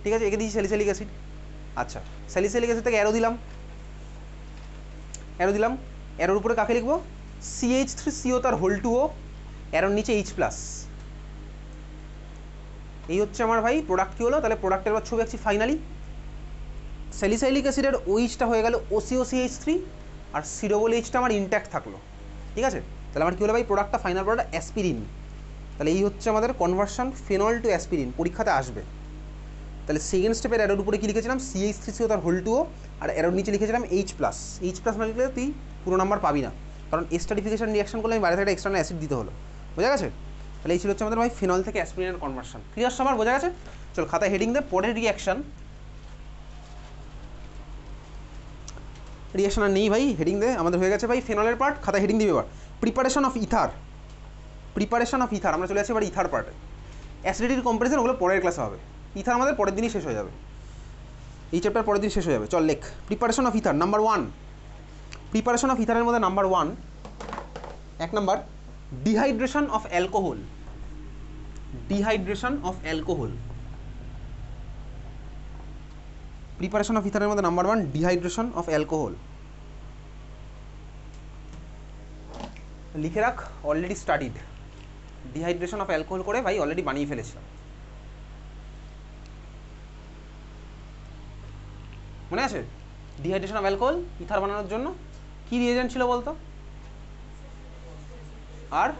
ঠিক আছে, একে দিয়েছি স্যালিসাইলিক অ্যাসিড। আচ্ছা, স্যালিসাইলিক অ্যাসিড থেকে অ্যারো দিলাম, অ্যারোর উপরে কাকে লিখবো? CH3CO তার হোল 2O, অ্যারোর নিচে H+। এই হচ্ছে আমার ভাই প্রোডাক্ট কী হলো। তাহলে প্রোডাক্টের এবার ছবি আঁকছি ফাইনালি। স্যালিসাইলিক অ্যাসিডের OH-টা হয়ে গেল OCOCH3, আর COOH-টা আমার ইনট্যাক্ট থাকলো। ঠিক আছে, তাহলে আমার কী হলো ভাই প্রোডাক্টটা, ফাইনাল প্রোডাক্ট অ্যাসপিরিন। তাহলে এই হচ্ছে আমাদের কনভার্সন ফেনল টু অ্যাসপিরিন, পরীক্ষাতে আসবে। তাহলে সেকেন্ড স্টেপের অ্যারোর উপরে কী লিখেছিলাম? CH3CO তার হোল 2O, আর অ্যারোর নিচে লিখেছিলাম H+। H+ না লিখলে তুই পুরো নাম্বার পাবি না, কারণ এস্টারিফিকেশন রিয়াকশন করলে আমি বাইরে থেকে এক্সটার্নাল অ্যাসিড দিতে হলো। বোঝা গেছে? তাহলে এই ছিল হচ্ছে আমাদের ভাই ফেনল থেকে অ্যাসপিরিনের কনভার্সন। ক্লিয়ার সবার? বোঝা গেছে? চল খাতায় হেডিং দে, পরের রিয়াকশন আর নেই ভাই, হেডিং দে। আমাদের হয়ে গেছে ভাই ফেনলের পার্ট, খাতায় হেডিং দিবে এবার প্রিপারেশন অফ ইথার। আমরা চলে আসছি এবার ইথার পার্টে। অ্যাসিডিটির কম্পারিজন ওগুলো পরের ক্লাসে হবে, ইথার আমাদের পরের দিনই শেষ হয়ে যাবে, এই চ্যাপ্টার পরের দিন শেষ হয়ে যাবে। চল লেখ preparation of ether. Number 1, preparation of ইথারের মধ্যে number 1, 1 number dehydration of alcohol. Preparation of ইথারের মধ্যে নাম্বার 1 ডিহাইড্রেশন অফ অ্যালকোহল। লিখে রাখ, already studied. Dehydration of alcohol করে ভাই অলরেডি বানিয়ে ফেলেছিলাম, মনে আছে? ডিহাইড্রেশন অফ অ্যালকোহল ইথার বানানোর জন্য কী রিয়েজেন্ট ছিল বলতো? আর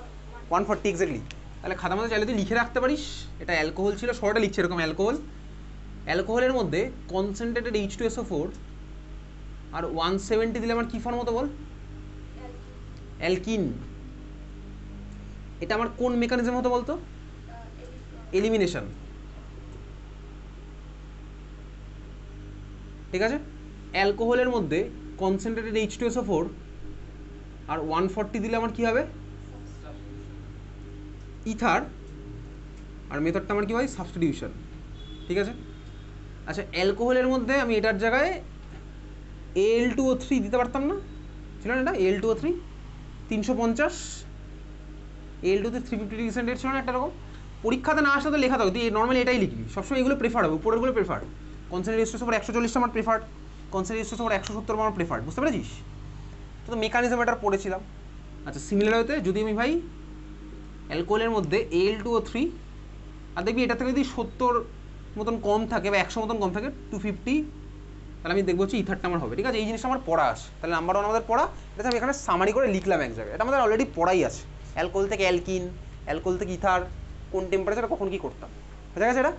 140 এক্স্যাক্টলি। তাহলে খাতার মধ্যে চাইলে তুই লিখে রাখতে পারিস, এটা অ্যালকোহল ছিল, শর্টে লিখছে এরকম অ্যালকোহলের মধ্যে কনসেন্ট্রেটেড H2SO4 আর 170 দিলে আমার কী ফর্ম হতো বল? অ্যালকিন। এটা আমার কোন মেকানিজম হতো বলতো? এলিমিনেশন। ঠিক আছে, অ্যালকোহলের মধ্যে কনসেন্ট্রেটেড H2SO4 আর 140 দিলে আমার কী হবে? ইথার। আর মেথডটা আমার কী হয়? সাবস্টিটিউশন। ঠিক আছে, আচ্ছা অ্যালকোহলের মধ্যে আমি এটার জায়গায় Al2O3 দিতে পারতাম না? ছিল না এটা Al2O3 350, Al2 তে 350 ডিগ্রি সেন্টিগ্রেড ছিল না একটা রকম? পরীক্ষাতে না আসলে তো লেখা থাকবে, তুই নর্মালি এটাই লিখবি সবসময়, এগুলো প্রেফার্ড হবে, উপরেরগুলো প্রেফার্ড। কনসেন্ট্রেটেড H2SO4 140 আমার প্রেফার্ড, কনসেন্ট্রেটেড H2SO4 170 আমার প্রেফার্ড, বুঝতে পেরেছিস? তো মেকানিজম এটার পড়েছিলাম। আচ্ছা সিমিলার হতে যদি আমি ভাই অ্যালকোহলের মধ্যে Al2O3 আর দেখবি এটা থেকে যদি 70 মতন কম থাকে বা 100 মতন কম থাকে 250, তাহলে আমি দেখবো হচ্ছে ইথারটা আমার হবে। ঠিক আছে, এই জিনিসটা আমার পড়া আছে। তাহলে নাম্বার 1 আমাদের পড়া, এটা আমি এখানে সামারি করে লিখলাম এক জায়গায়, এটা আমাদের অলরেডি পড়াই আছে। অ্যালকোহল থেকে অ্যালকিন, অ্যালকোহল থেকে ইথার, কোন টেম্পারেচারে কখন কী করতাম, বুঝা গেছে এটা?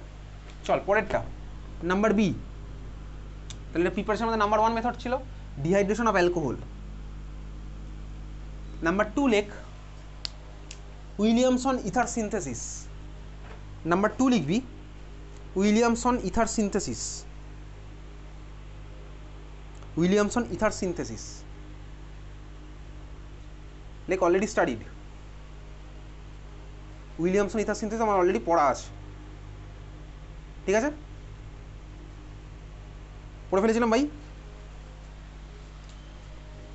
চল পরেরটা নাম্বার বি। তাহলে এটা প্রিপারেশন আমাদের নাম্বার 1 মেথড ছিল ডিহাইড্রেশন অফ অ্যালকোহল। নাম্বার 2 লেখ উইলিয়ামসন ইথার সিনথেসিস। নাম্বার 2 লিখবি উইলিয়ামসন ইথার সিনথেসিস। লেখ already studied. Williamson ether synthesis আমার অলরেডি পড়া আছে। ঠিক আছে, পড়ে ফেলেছিলাম ভাই।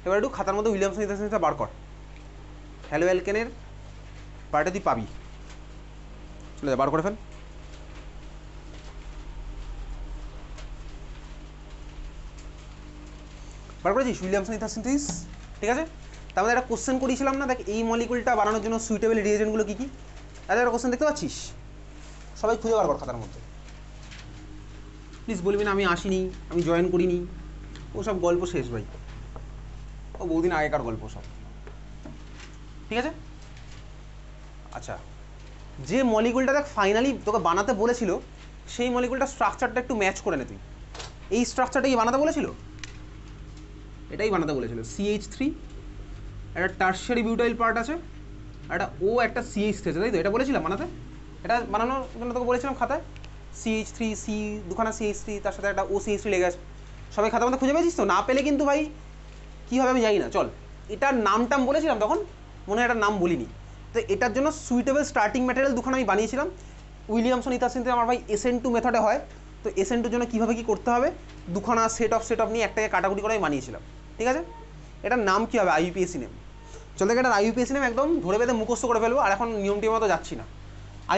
এবার একটু খাতার মধ্যে উইলিয়ামসন ইথার সিনথেসিসটা বার কর, হ্যালো অ্যালকেনের পার্টে তুই পাবি, চলে যা বার করে ফেল। বার করেছিস উইলিয়ামসন ইথার সিনথেসিস? ঠিক আছে, তার মধ্যে একটা কোশ্চেন করিয়েছিলাম না, দেখ এই মলিকুলটা বানানোর জন্য সুইটেবল রিয়েজেন্টগুলো কী কী? আচ্ছা একটা কোশ্চেন দেখতে পাচ্ছিস? সবাই খুঁজে বার কর খাতার মধ্যে, প্লিজ বলবি না আমি আসিনি, আমি জয়েন করিনি, ও সব গল্প শেষ ভাই, ও বহুদিন আগেকার গল্প সব। ঠিক আছে, আচ্ছা যে মলিকুলটা দেখ ফাইনালি তোকে বানাতে বলেছিল সেই মলিকুলটা স্ট্রাকচারটা একটু ম্যাচ করে নে তুই। এই স্ট্রাকচারটা কি বানাতে বলেছিল? এটাই বানাতে বলেছিল। CH3 একটা টার্সিয়ারি বিউটাইল পার্ট আছে, একটা ও একটা CH3 আছে, তাই তো? এটা বলেছিলাম বানাতে, এটা বানানোর জন্য তোকে বলেছিলাম খাতায় CH3 C দুখানা CH3 তার সাথে একটা OCH3 লেগে আছে। সবাই খাতার মধ্যে খুঁজে পেয়েছিস তো? না পেলে কিন্তু ভাই কী হবে আমি জানি না। চল এটার নামটাম বলেছিলাম তখন, মনে হয় এটার নাম বলিনি। তো এটার জন্য সুইটেবল স্টার্টিং ম্যাটেরিয়াল দুখানা আমি বানিয়েছিলাম। উইলিয়ামসন ইথার সিনথেসিস আমার ভাই SN2 মেথডে হয়, তো SN2 জন্য কীভাবে কী করতে হবে দুখানা সেট অফ নিয়ে একটাকে কাটাকুটি করে আমি বানিয়েছিলাম। ঠিক আছে, এটার নাম কী হবে? IUPAC name. চল দেখ, এটার IUPAC নেম একদম ধরে বেঁধে মুখস্থ করে ফেলবো, আর এখন নিয়ম টিমের মতো যাচ্ছি না।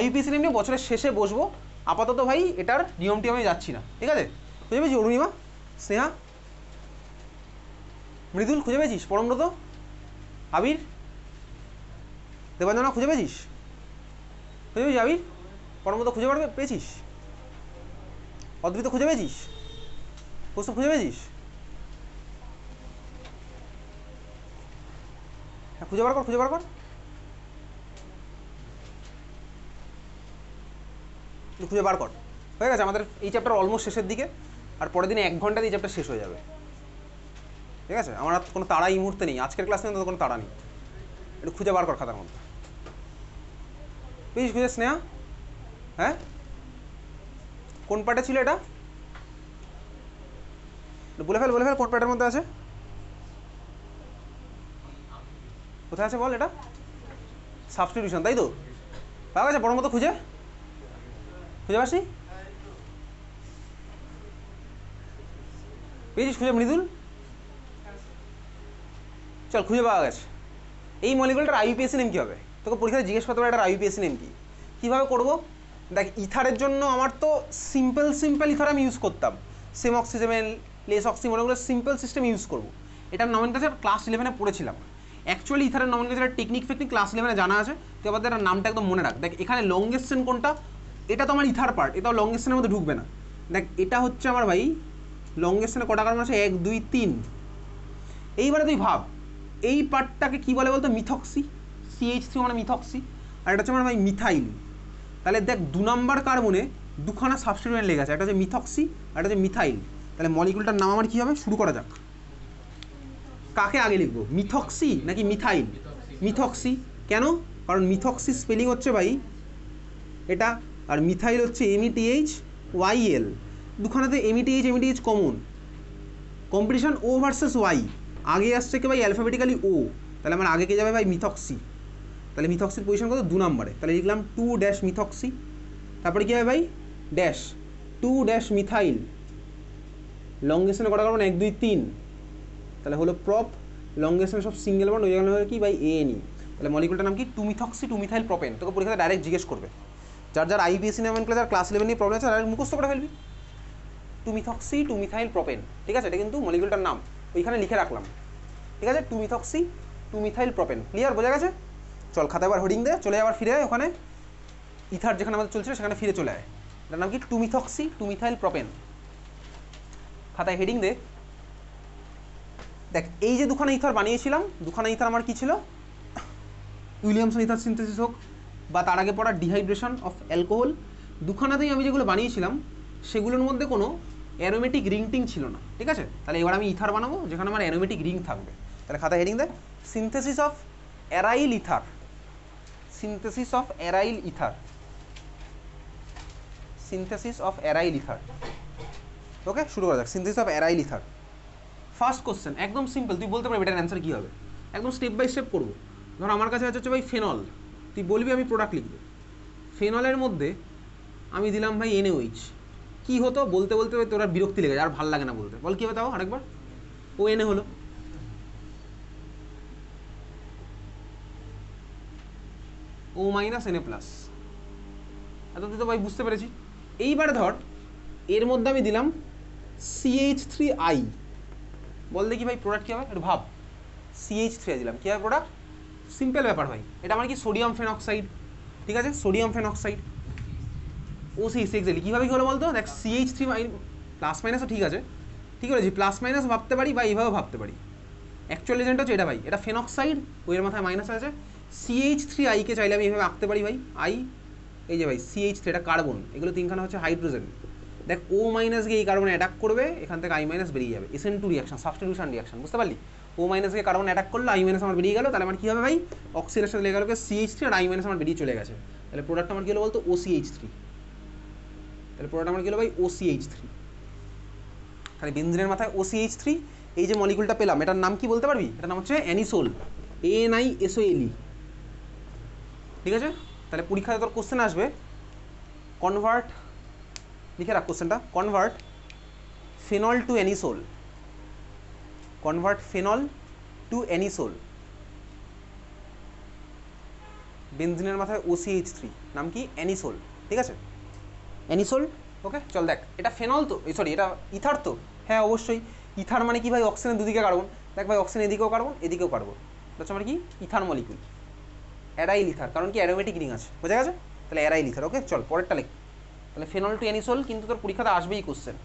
IUPAC নেম নিয়ে বছরের শেষে বসবো আপাতত ভাই এটার নিয়মটি আমি যাচ্ছি না, ঠিক আছে? খুঁজে পেয়েছি অরুণিমা, স্নেহা, মৃদুল খুঁজে পেয়েছিস? পরমব্রত, আবির, দেবাঞ্জনা খুঁজে পেয়েছিস? খুঁজে পেয়েছিস আবির? পরমব্রত খুঁজে পেয়েছিস? অদ্ভুত খুঁজে পেয়েছিস? কৌস্তব খুঁজে পেয়েছিস? হ্যাঁ খুঁজে বার কর, খুঁজে বার কর, খুঁজে বার কর। হয়ে গেছে আমাদের এই চ্যাপ্টার অলমোস্ট শেষের দিকে, আর পরের দিনে 1 ঘন্টাতে এই চ্যাপ্টার শেষ হয়ে যাবে, ঠিক আছে? আমার আর কোনো তাড়া এই মুহূর্তে নেই, আজকের ক্লাস নিয়ে কোনো তাড়া নেই। একটু খুঁজে বার কর খাতার মধ্যে। পেয়েছিস খুঁজে স্নেহা? হ্যাঁ কোন পার্টে ছিল এটা? বলে ফেল, বলে ফেল, কোন পার্টের মধ্যে আছে? কোথায় আছে বল? এটা সাবস্টিটিউশন, তাই তো? পাওয়া গেছে বড় মতো? খুঁজে খুঁজে পাসনি? পেয়েছিস খুঁজে মৃদুল? চল খুঁজে পাওয়া গেছে। এই মলিকুলটার আইইউপিএসি নেম কী হবে? তোকে পরীক্ষায় জিজ্ঞেস করতে পারে এটার আইইউপিএসি নেম কী। কীভাবে করবো দেখ, ইথারের জন্য আমার তো সিম্পল ইথার আমি ইউজ করতাম, সেম অক্সিজেন, লেস অক্সিজেন, ওগুলো সিম্পল সিস্টেম ইউজ করবো। এটার নমেনক্লেচার ক্লাস 11-এ পড়েছিলাম। অ্যাকচুয়ালি ইথারের নমেনক্লেচারের টেকনিক ক্লাস 11-এ জানা আছে, তো এবার এটার নামটা একদম মনে রাখ। দেখ এখানে লংগেস্ট চেন কোনটা? এটা তো আমার ইথার পার্ট, এটাও লংগেস্ট চেনের মধ্যে ঢুকবে না। দেখ এটা হচ্ছে আমার ভাই লংগেস্ট চেনে কটা কার্বন আছে? 1 2 3। এইবারে তুই ভাব এই পার্টটাকে কী বলে বলতো? মিথক্সি, CH3 মানে মিথক্সি, আর এটা হচ্ছে আমার ভাই মিথাইল। তাহলে দেখ 2 নম্বর কার্বনে দুখানা সাবস্টিটিউয়েন্ট লেগে আছে, একটা হচ্ছে মিথক্সি আর একটা হচ্ছে মিথাইল। তাহলে মলিকুলটার নাম আমার কী হবে? শুরু করা যাক। কাকে আগে লিখবো, মিথক্সি নাকি মিথাইল? মিথক্সি। কেন? কারণ মিথক্সি স্পেলিং হচ্ছে ভাই এটা, আর মিথাইল হচ্ছে METHYL। দুখানাতে METH common, competition O versus Y। আগে আসছে কি ভাই? Alphabetically O। তাহলে আমার আগে কে যাবে ভাই? মিথক্সি। তাহলে মিথক্সির পজিশন কত? 2 নম্বরে। তাহলে লিখলাম 2 মিথক্সি। তারপরে কী হবে ভাই? Dash 2 methyl. লংগেশনে কটা কার্বন? 1 2 3। তাহলে হলো প্রপ, লংগেশনে সব সিঙ্গেল বন্ড, ওই জায়গায় হলো কি ভাই? ANE। তাহলে মলিকুলটার নাম কি? 2 মিথক্সি 2 মিথাইল প্রোপেন। তোকে পরীক্ষাতে ডাইরেক্ট জিজ্ঞেস করবে, যার আইইউপিএসি নমেনক্লেচার ক্লাস 11 নিয়ে প্রবলেম আছে ডাইরেক্ট মুখস্থ করে ফেলবি 2 মিথক্সি 2 মিথাইল প্রোপেন, ঠিক আছে? এটা কিন্তু মলিকুলটার নাম ওইখানে লিখে রাখলাম, ঠিক আছে? 2 মিথক্সি 2 মিথাইল প্রোপেন। ক্লিয়ার? বোঝা গেছে? চল খাতা এবার হেডিং দে, চলে আবার ফিরে ওখানে ইথার যেখানে আমাদের চলছিল সেখানে ফিরে চলে আয়। এটার নাম কি? 2 মিথক্সি 2 মিথাইল প্রোপেন। খাতায় হেডিং দে। দেখ এই যে দুখানা ইথার বানিয়েছিলাম, দুখানা ইথার আমার কি ছিল? উইলিয়ামসন ইথার সিনথেসিস হোক বা তার আগে পড়া ডিহাইড্রেশন অফ অ্যালকোহল, দুখানাতেই আমি যেগুলো বানিয়েছিলাম সেগুলোর মধ্যে কোনো অ্যারোমেটিক রিং টিং ছিল না, ঠিক আছে? তাহলে এবার আমি ইথার বানাবো যেখানে আমার অ্যারোমেটিক রিং থাকবে। তাহলে খাতায় হেডিং দে, synthesis of aryl ether. Synthesis of aryl ether, synthesis of aryl ether. Okay, শুরু করা যাক। Synthesis of aryl ether. First question একদম সিম্পল, তুই বলতে পারবি এটার অ্যান্সার কী হবে। একদম স্টেপ বাই স্টেপ করবো। ধর আমার কাছে হচ্ছে ভাই ফেনল, তুই বলবি আমি প্রোডাক্ট লিখব। ফেনলের মধ্যে আমি দিলাম ভাই NaOH। কী হতো বলতে বলতে তোর আর বিরক্তি লেগে যায়, আর ভালো লাগে না বলতে। বল কী হবে তাও আরেকবার? ও Na হলো। O - Na+। এত তুই তো ভাই বুঝতে পেরেছি। এইবার ধর এর মধ্যে আমি দিলাম CH3I। বল দেখি ভাই প্রোডাক্ট কী হবে, একটু ভাব। CH3 দিলাম, কী হবে প্রোডাক্ট? সিম্পল ব্যাপার ভাই, এটা আমার কি? সোডিয়াম ফেনক্সাইড, ঠিক আছে? Sodium phenoxide O6 exactly. কীভাবে কী হলো বলতো? দেখ CH3 প্লাস মাইনাসও ঠিক আছে, ঠিক আছে? প্লাস মাইনাস ভাবতে পারি বা এইভাবেও ভাবতে পারি। অ্যাকচুয়াল এজেন্ট হচ্ছে এটা ভাই, এটা ফেনক্সাইড, ওইয়ের মাথায় মাইনাস আছে। CH3I কে চাইলে আমি এইভাবে আঁকতে পারি ভাই, I। এই যে ভাই CH3 এটা কার্বন, এগুলো তিনখানা হচ্ছে হাইড্রোজেন। দেখ O- গিয়ে এই কার্বনে অ্যাটাক করবে, এখান থেকে I- বেরিয়ে যাবে। SN2 রিয়াকশন, সাবস্টিটিউশন রিয়াকশন, বুঝতে পারলি? O- কে কার্বন অ্যাটাক করলো, I- আমার বেরিয়ে গেল। তাহলে আমার কী হবে ভাই? অক্সিজেনের সাথে লেগে গেল CH3 আর I- আমার বেরিয়ে চলে গেছে। তাহলে প্রোডাক্ট আমার কী হলো বলতো? OCH3। তাহলে প্রোডাক্ট আমার কী হলো ভাই? OCH3। তাহলে বেনজিনের মাথায় OCH3। এই যে মলিকুলটা পেলাম এটার নাম কি বলতে পারবি? এটার নাম হচ্ছে অ্যানিসোল, ANISOLE, ঠিক আছে? তাহলে পরীক্ষায় তোর কোশ্চেন আসবে কনভার্ট, লিখে রাখ কোশ্চেনটা, convert phenol to anisole. Convert phenol to anisole. বেনজিনের মাথায় OCH3, নাম কি? অ্যানিসোল, ঠিক আছে? অ্যানিসোল। ওকে চল দেখ, এটা ফেনল তো, সরি এটা ইথার তো, হ্যাঁ অবশ্যই। ইথার মানে কি ভাই, অক্সিজেন দুদিকে কার্বন। দেখ ভাই অক্সিজেন এদিকেও কার্বন এদিকেও কার্বন, এটা হচ্ছে আমার কি ইথার মলিকুল, অ্যারাইল ইথার, কারণ কি অ্যারোমেটিক রিং আছে, বোঝা গেছে? তাহলে অ্যারাইল ইথার। ওকে চল পরেরটা লেখ। তাহলে ফেনল টু অ্যানিসোল, কিন্তু তোর পরীক্ষাতে আসবেই কোশ্চেন।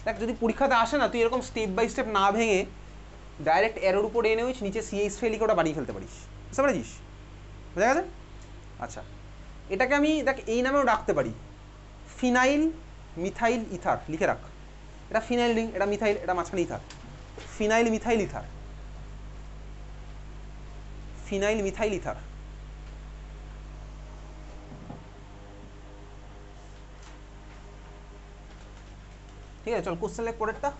দেখ যদি পরীক্ষাতে আসে না, তুই এরকম স্টেপ বাই স্টেপ না ভেঙে ডাইরেক্ট এরোর উপর NaOH নিচে CH3 লিখে ওটা বানিয়ে ফেলতে পারিস, বুঝতে পেরেছিস? বোঝা গেছে? আচ্ছা, এটাকে আমি দেখ এই নামেও ডাকতে পারি, ফিনাইল মিথাইল ইথার, লিখে রাখ। এটা ফিনাইল রিং, এটা মিথাইল, এটা মাঝখানে ether, phenyl methyl ether, phenyl methyl ether. ঠিক আছে চল কোশ্চেন লেখ পরেরটা।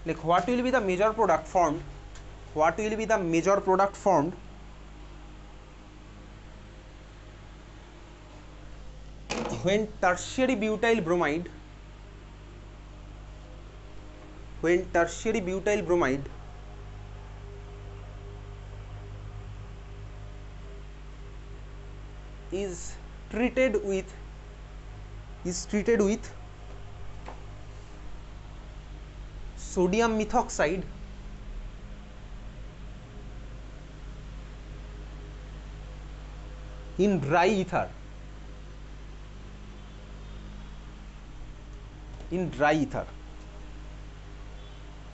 লেখ what will be the major product formed, what will be the major product formed when tertiary butyl bromide, when tertiary butyl bromide is treated with sodium methoxide in dry ether, in dry ether